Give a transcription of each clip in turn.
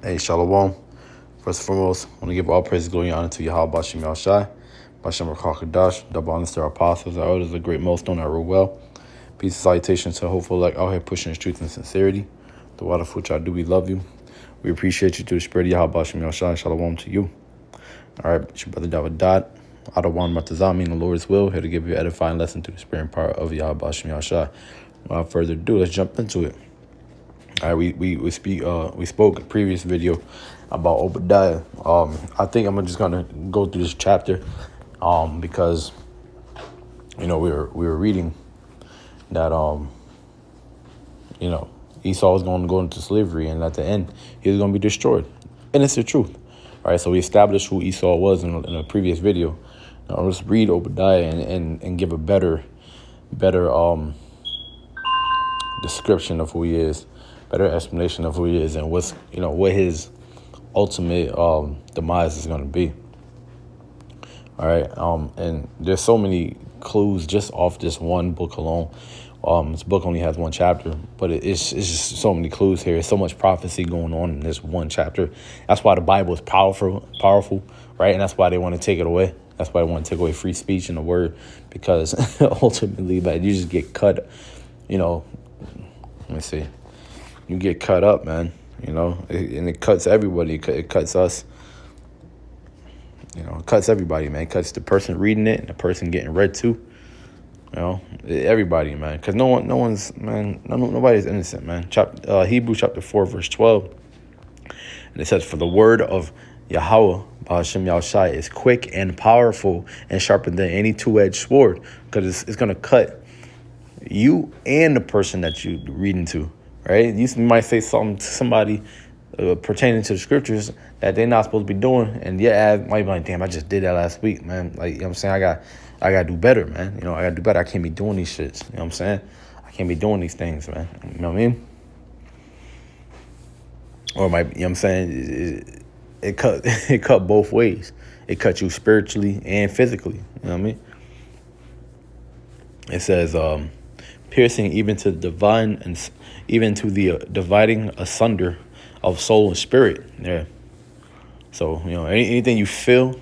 Hey, Shalom. First and foremost, I want to give all praise, glory, and honor to Yahweh Bashim Yahushai, Bashem Rakakadash, double honors to our apostles, our elders, a great millstone that rule well. Peace and salutations to hopeful like out here pushing the truth and sincerity. The water for which I do, we love you. We appreciate you to the spirit of Yahweh Bashim Yahushai. Shalom to you. All right, it's your brother David Dot. Adawan Matazami in the Lord's will, here to give you an edifying lesson to the spirit and power of Yahweh Bashim Yahushai. Without further ado, let's jump into it. All right, we spoke in a previous video about Obadiah. I think I'm just gonna go through this chapter, because we were reading that Esau was going to go into slavery, and at the end he was going to be destroyed, and it's the truth. All right, so we established who Esau was in a previous video. Now let's read Obadiah and give a better description of who he is, better explanation of who he is, and what his ultimate demise is going to be. All right, and there's so many clues just off this one book alone. This book only has one chapter, but it's just so many clues here. There's so much prophecy going on in this one chapter. That's why the Bible is powerful, right? And that's why they want to take it away. That's why they want to take away free speech and the word, because ultimately, man, you just get cut. Let me see. You get cut up, man. And it cuts everybody. It cuts us. It cuts everybody, man. It cuts the person reading it and the person getting read to. Everybody, man. Because nobody's innocent, man. Hebrews chapter 4, verse 12. And it says, "For the word of Yahweh, Ba'ashem Yahushai, is quick and powerful and sharper than any two-edged sword." Because it's going to cut you and the person that you're reading to, right? You might say something to somebody pertaining to the scriptures that they're not supposed to be doing, and I might be like, damn, I just did that last week, man. Like, what I'm saying? I got to do better, man. I got to do better. I can't be doing these shits. You know what I'm saying? I can't be doing these things, man. You know what I mean? Or you know what I'm saying? It cut both ways. It cut you spiritually and physically. You know what I mean? It says, piercing even to the divine and even to the dividing asunder of soul and spirit. Yeah. So, anything you feel,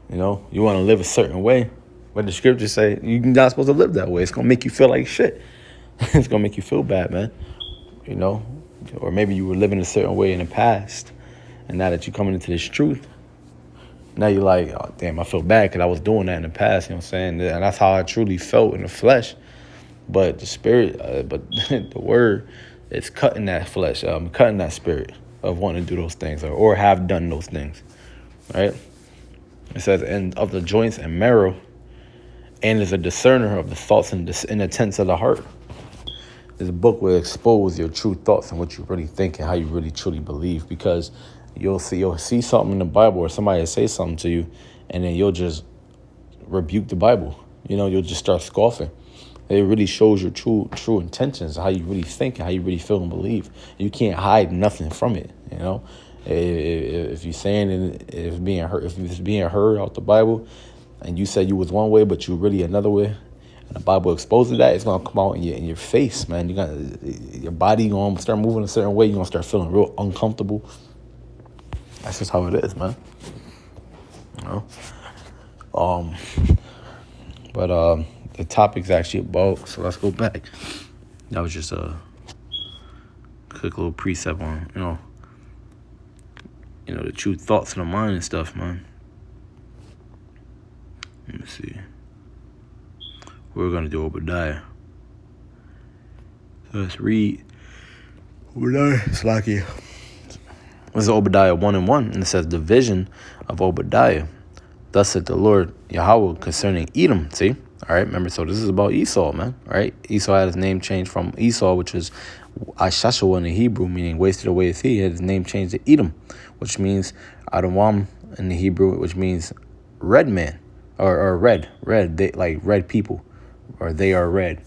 you want to live a certain way, but the scriptures say you're not supposed to live that way. It's going to make you feel like shit. It's going to make you feel bad, man. Or maybe you were living a certain way in the past, and now that you're coming into this truth, now you're like, oh, damn, I feel bad because I was doing that in the past, you know what I'm saying? And that's how I truly felt in the flesh. But the spirit, but the word, it's cutting that flesh, cutting that spirit of wanting to do those things or have done those things, right? It says, and of the joints and marrow, and is a discerner of the thoughts and intents of the heart. This book will expose your true thoughts and what you really think and how you really truly believe, because you'll see something in the Bible or somebody will say something to you, and then you'll just rebuke the Bible. You'll just start scoffing. It really shows your true intentions, how you really think, and how you really feel and believe. You can't hide nothing from it. If you're saying if it's being heard out the Bible, and you said you was one way, but you really another way, and the Bible exposes that, it's gonna come out in your face, man. Your body gonna start moving a certain way. You're gonna start feeling real uncomfortable. That's just how it is, man. But the topic's actually about, so let's go back. That was just a quick little precept on, the true thoughts in the mind and stuff, man. Let me see. We're going to do Obadiah. So let's read Obadiah. Slacky. This is Obadiah 1:1, and it says, the vision of Obadiah. Thus said the Lord Yahweh concerning Edom. See? All right, remember, so this is about Esau, man. All right? Esau had his name changed from Esau, which is Ashashua in the Hebrew, meaning wasted away is he. He had his name changed to Edom, which means Adamam in the Hebrew, which means red man, or red. They, like red people, or they are red.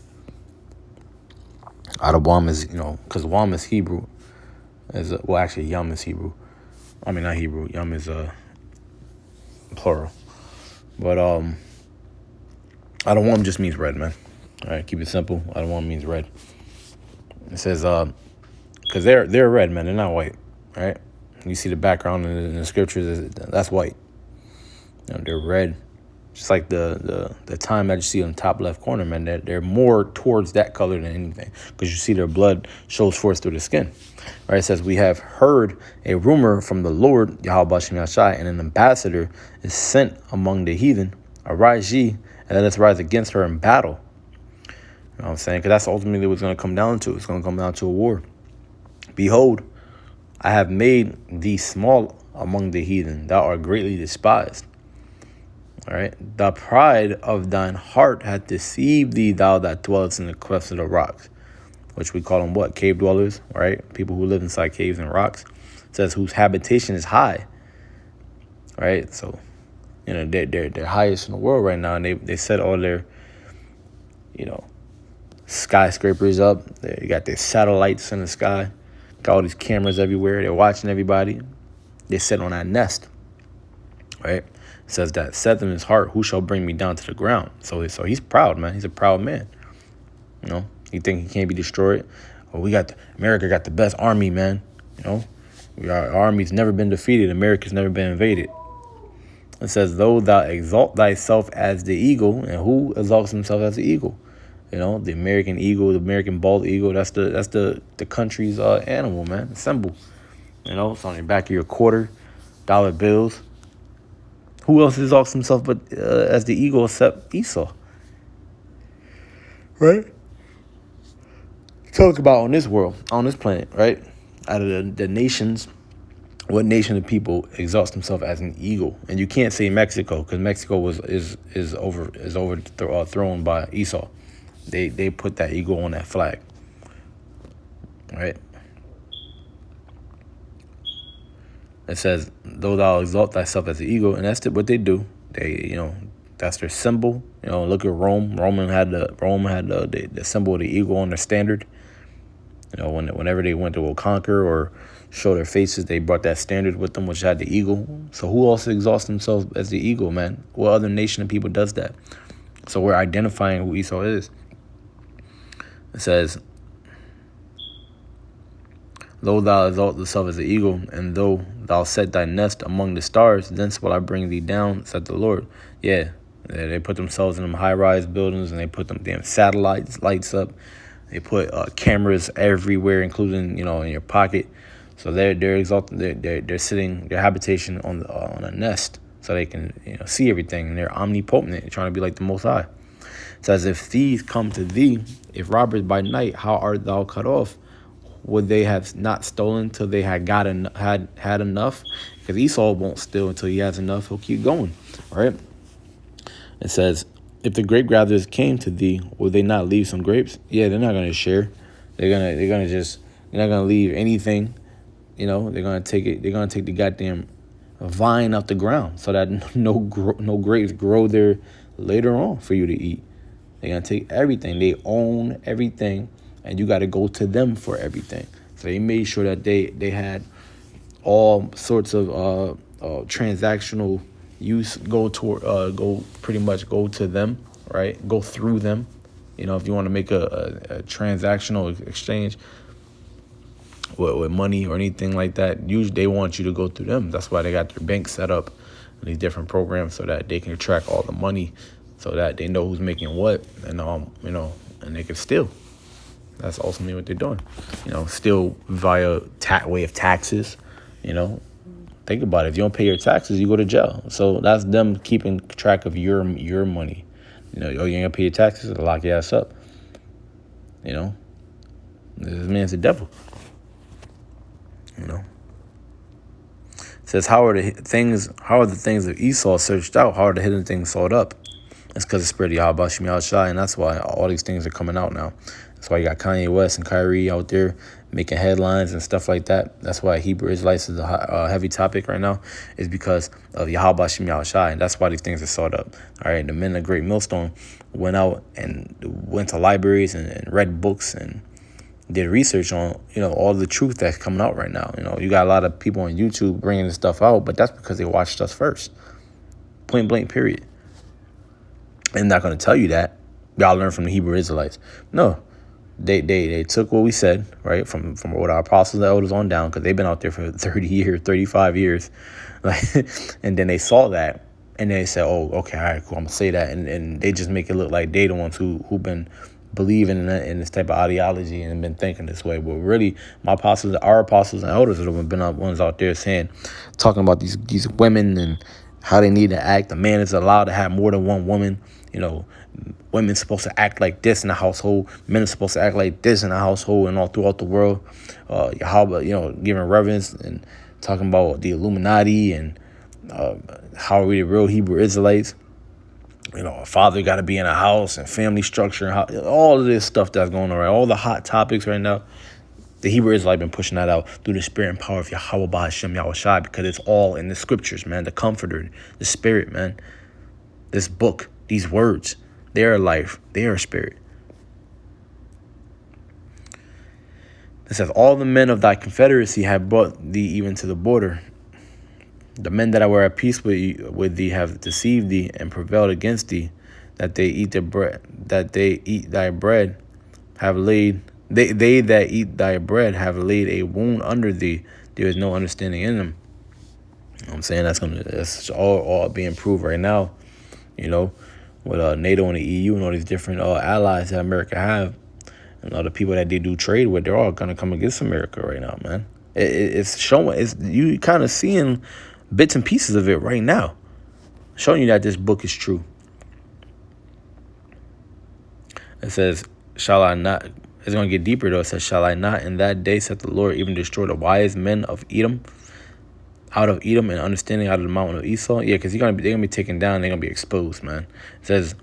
Adamam is, because Wam is Hebrew. Actually, Yam is Hebrew. I mean, not Hebrew. Yam is plural. But Adamam just means red, man. All right, keep it simple. Adamam means red. It says, because they're red, man. They're not white, right? You see the background in the scriptures, that's white. They're red. Just like the time that you see on the top left corner, man, they're more towards that color than anything, because you see their blood shows forth through the skin. Right? It says, we have heard a rumor from the Lord, Yahweh Bashem Yashai, and an ambassador is sent among the heathen. Arise ye, and let us rise against her in battle. You know what I'm saying? Because that's ultimately what's going to come down to. It's going to come down to a war. Behold, I have made thee small among the heathen. Thou art greatly despised. All right. The pride of thine heart hath deceived thee, thou that dwellest in the clefts of the rocks, which we call them what? Cave dwellers, right? People who live inside caves and rocks. It says, whose habitation is high. Right. So, they're highest in the world right now, and they set all their, skyscrapers up. They got their satellites in the sky. Got all these cameras everywhere. They're watching everybody. They sit on that nest. Right. It says that saith in his heart, who shall bring me down to the ground? So he's proud, man. He's a proud man. He think he can't be destroyed. Oh, America got the best army, man. Our army's never been defeated. America's never been invaded. It says, though thou exalt thyself as the eagle, and who exalts himself as the eagle? The American eagle, the American bald eagle. That's the country's animal, man. Symbol. It's on the back of your $quarter bills. Who else exalts himself but as the eagle except Esau? Right? Talk about on this world, on this planet, right? Out of the nations, what nation of people exalts themselves as an eagle? And you can't say Mexico, because Mexico is overthrown by Esau. They put that eagle on that flag, right? It says, though thou exalt thyself as an eagle, and that's what they do. They, that's their symbol. Look at Rome. Rome had the symbol of the eagle on their standard. Whenever they went to go conquer or show their faces, they brought that standard with them, which had the eagle. So who else exalts themselves as the eagle, man? What other nation of people does that? So we're identifying who Esau is. It says, though thou exalt thyself as an eagle, and though thou set thy nest among the stars, thence will I bring thee down, said the Lord. Yeah, they put themselves in them high-rise buildings, and they put them damn lights up. They put cameras everywhere, including in your pocket. So they're exalting. They're sitting their habitation on a nest, so they can see everything. And they're omnipotent. They're trying to be like the Most High. It says, if thieves come to thee, if robbers by night, how art thou cut off? Would they have not stolen till they had had enough? Because Esau won't steal until he has enough. He'll keep going, right? It says, if the grape gatherers came to thee, will they not leave some grapes? Yeah, they're not gonna share. They're not gonna leave anything. They're gonna take it. They're gonna take the goddamn vine out the ground so that no grapes grow there later on for you to eat. They're gonna take everything. They own everything, and you got to go to them for everything. So they made sure that they had all sorts of transactional use go to them, right? Go through them. If you want to make a transactional exchange with money or anything like that, usually they want you to go through them. That's why they got their bank set up in these different programs, so that they can track all the money, so that they know who's making what, and and they can steal. That's ultimately what they're doing. Steal via way of taxes. Think about it. If you don't pay your taxes, you go to jail. So that's them keeping track of your money. You ain't gonna pay your taxes, they'll lock your ass up. This man's the devil. It says, how are the things of Esau searched out? How are the hidden things sought up? It's because the spirit of Yahweh Bashem Yahshai, and that's why all these things are coming out now. That's why you got Kanye West and Kyrie out there making headlines and stuff like that. That's why Hebrew Israelites is a heavy topic right now, is because of Yahweh Bashem Yahshai, and that's why these things are sought up. All right, the men of Great Millstone went out and went to libraries and read books and did research on, all the truth that's coming out right now. You got a lot of people on YouTube bringing this stuff out, but that's because they watched us first. Point blank, period. I'm not going to tell you that y'all learn from the Hebrew Israelites. No, They took what we said, right, from what our apostles and elders on down, because they've been out there for 30 years, 35 years. Like, and then they saw that, and they said, oh, okay, all right, cool, I'm going to say that. And they just make it look like they the ones who've been believing in this type of ideology and been thinking this way. But really, our apostles and elders have been the ones out there talking about these women and how they need to act. A man is allowed to have more than one woman. Women's supposed to act like this in the household. Men are supposed to act like this in the household and all throughout the world. Giving reverence and talking about the Illuminati and how are we the real Hebrew Israelites. A father got to be in a house and family structure and all of this stuff that's going on, right? All the hot topics right now. The Hebrew Israelite been pushing that out through the spirit and power of Yahweh Ba'Hashem Yahushai, because it's all in the scriptures, man. The Comforter, the Spirit, man. This book, these words, they are life. They are spirit. It says, all the men of thy confederacy have brought thee even to the border. The men that were at peace with thee have deceived thee and prevailed against thee, that they eat thy bread, have laid they that eat thy bread have laid a wound under thee. There is no understanding in them. I'm saying that's all being proved right now. With NATO and the EU and all these different allies that America have, and all the people that they do trade with, they're all gonna come against America right now, man. It's showing. You kind of seeing bits and pieces of it right now, showing you that this book is true. It says, shall I not? It's going to get deeper, though. It says, shall I not in that day, saith the Lord, even destroy the wise men of Edom, out of Edom, and understanding out of the mountain of Esau? Yeah, because they're going to be taken down. They're going to be exposed, man. It says,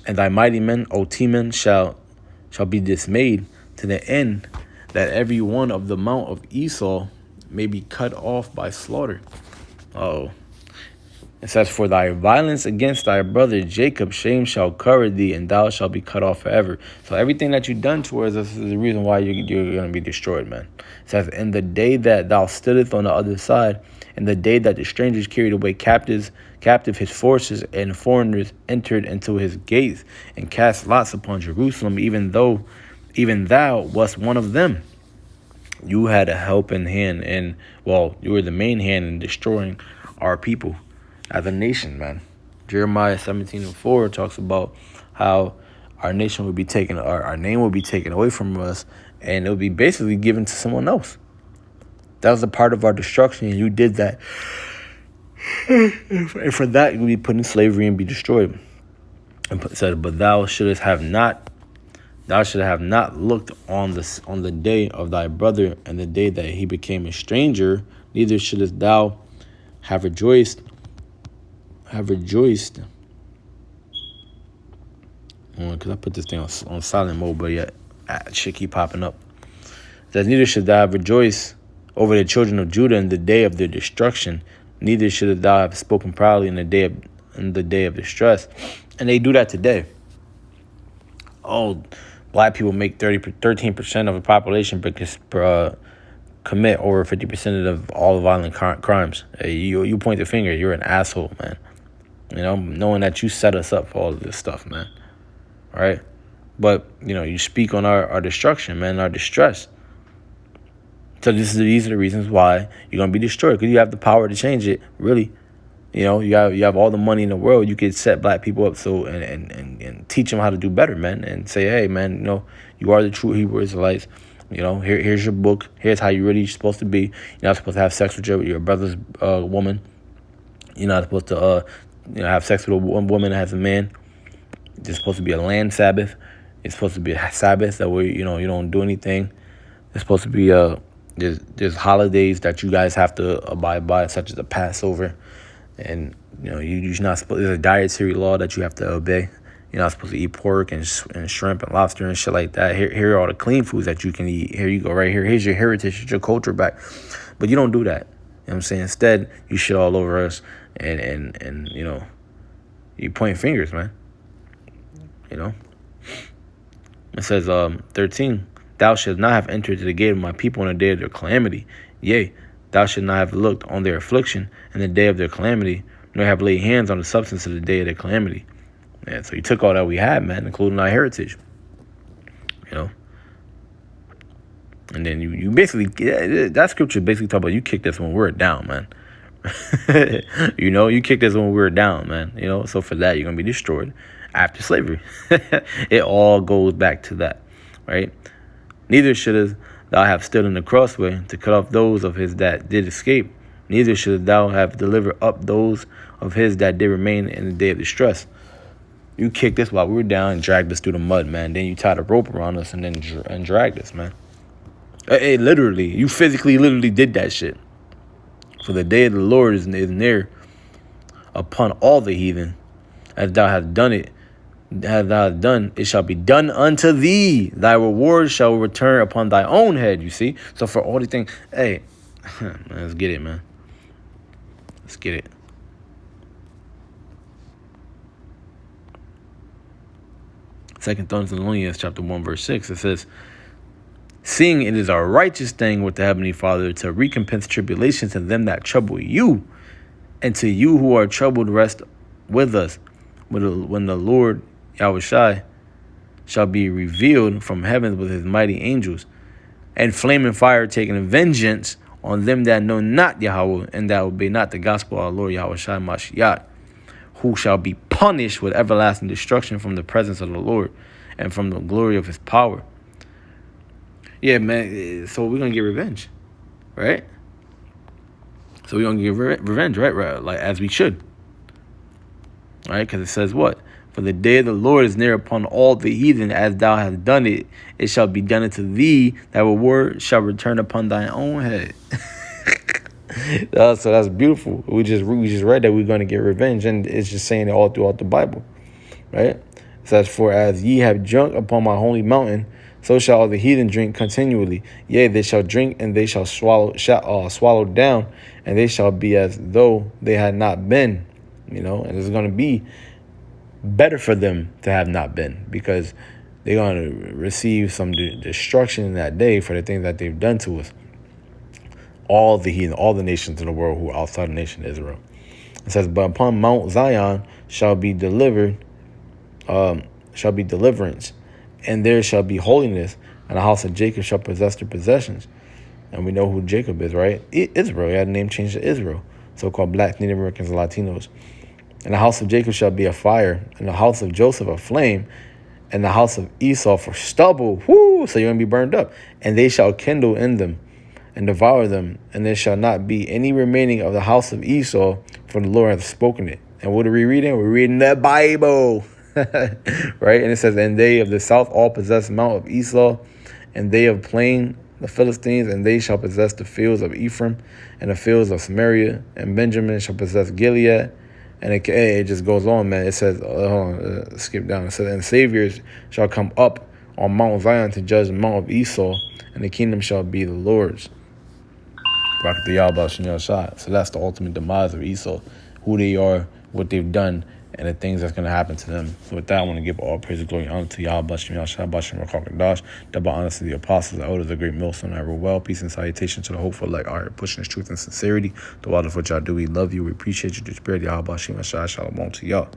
and thy mighty men, O Teman, shall be dismayed, to the end that every one of the mount of Esau may be cut off by slaughter. It says, for thy violence against thy brother Jacob, shame shall cover thee, and thou shalt be cut off forever. So everything that you've done towards us is the reason why you're going to be destroyed, man. It says, in the day that thou stoodest on the other side, in the day that the strangers carried away captive his forces, and foreigners entered into his gates, and cast lots upon Jerusalem, even thou wast one of them. You had a helping hand, and you were the main hand in destroying our people as a nation, man. Jeremiah 17:4 talks about how our nation would be taken, our name would be taken away from us, and it would be basically given to someone else. That was a part of our destruction, and you did that. And for that, you would be put in slavery and be destroyed. And it said, but thou shouldst have not looked on the day of thy brother, and the day that he became a stranger, neither shouldst thou have rejoiced. Because I put this thing on silent mode, but yet shit keep popping up. It says, neither should thou have rejoiced over the children of Judah in the day of their destruction, neither should thou have spoken proudly in the day of distress. And they do that today. Black people make 13% of the population because commit over 50% of all violent crimes. You point the finger, you're an asshole, man. Knowing that you set us up for all of this stuff, man. All right? But, you speak on our destruction, man, our distress. So these are the reasons why you're going to be destroyed, because you have the power to change it, really. You have all the money in the world. You could set black people up and teach them how to do better, man, and say, hey, man, you are the true Hebrew Israelites. Here's your book. Here's how you really supposed to be. You're not supposed to have sex with your brother's woman. You're not supposed to have sex with a woman as a man. It's supposed to be a land Sabbath. It's supposed to be a Sabbath that way you don't do anything. It's supposed to be there's holidays that you guys have to abide by, such as the Passover. And, you're not supposed, there's a dietary law that you have to obey. You're not supposed to eat pork and shrimp and lobster and shit like that. Here are all the clean foods that you can eat. Here you go, right here. Here's your heritage, here's your culture back. But you don't do that. You know what I'm saying? Instead, you shit all over us and you point fingers, man. It says, 13, thou shalt not have entered to the gate of my people in the day of their calamity. Yea, thou shalt not have looked on their affliction in the day of their calamity, nor have laid hands on the substance of the day of their calamity. Yeah, so you took all that we had, man, including our heritage. you know. And then you basically, that scripture basically talk about you kick this when we're down, man. You kick this when we're down, man. So for that, you're going to be destroyed after slavery. It all goes back to that, right? Neither should thou have stood in the crossway to cut off those of his that did escape. Neither should thou have delivered up those of his that did remain in the day of distress. You kicked us while we were down and dragged us through the mud, man. Then you tied a rope around us and then dragged us, man. Hey, literally, you literally did that shit. For the day of the Lord is near upon all the heathen. As thou hast done it, it shall be done unto thee. Thy reward shall return upon thy own head, you see? So for all these things, hey, man, let's get it, man. Let's get it. Second Thessalonians chapter 1, verse 6, it says, seeing it is a righteous thing with the Heavenly Father to recompense tribulation to them that trouble you, and to you who are troubled rest with us, when the Lord Yahushua shall be revealed from heaven with his mighty angels, and flaming fire taking vengeance on them that know not Yahweh, and that obey not the gospel of our Lord Yahushua Mashiach, who shall be punished with everlasting destruction from the presence of the Lord and from the glory of his power. Yeah, man, so we're going to get revenge, right? So we're going to get revenge, right? Like, as we should. Right? Because it says what? For the day of the Lord is near upon all the heathen, as thou hast done it, it shall be done unto thee, thy reward shall return upon thine own head. So that's beautiful. We just read that we're going to get revenge, and it's just saying it all throughout the Bible, right? It says, for as ye have drunk upon my holy mountain, so shall all the heathen drink continually. Yea, they shall drink, and they shall swallow down, and they shall be as though they had not been. And it's going to be better for them to have not been, because they're going to receive some destruction in that day for the things that they've done to us. All the heathen, all the nations in the world who are outside the nation of Israel. It says, but upon Mount Zion shall be deliverance, and there shall be holiness, and the house of Jacob shall possess their possessions. And we know who Jacob is, right? Israel. He had a name changed to Israel, so-called blacks, Native Americans, and Latinos. And the house of Jacob shall be a fire, and the house of Joseph a flame, and the house of Esau for stubble. Whoo! So you're going to be burned up. And they shall kindle in them and devour them, and there shall not be any remaining of the house of Esau, for the Lord hath spoken it. And what are we reading? We're reading the Bible. Right? And it says, and they of the south all possess Mount of Esau, and they of plain the Philistines, and they shall possess the fields of Ephraim, and the fields of Samaria, and Benjamin shall possess Gilead. And it just goes on, man. It says, skip down. It says, and saviors shall come up on Mount Zion to judge the Mount of Esau, and the kingdom shall be the Lord's. So that's the ultimate demise of Esau, who they are, what they've done, and the things that's going to happen to them. So with that, I want to give all praise and glory and honor to Yahweh, double honor to the apostles, the elders, the great millstone, I rule well. Peace and salutation to the hopeful, like our pushing this truth and sincerity. The water of what y'all do, we love you, we appreciate you, the spirit, Yahweh, shalom to y'all.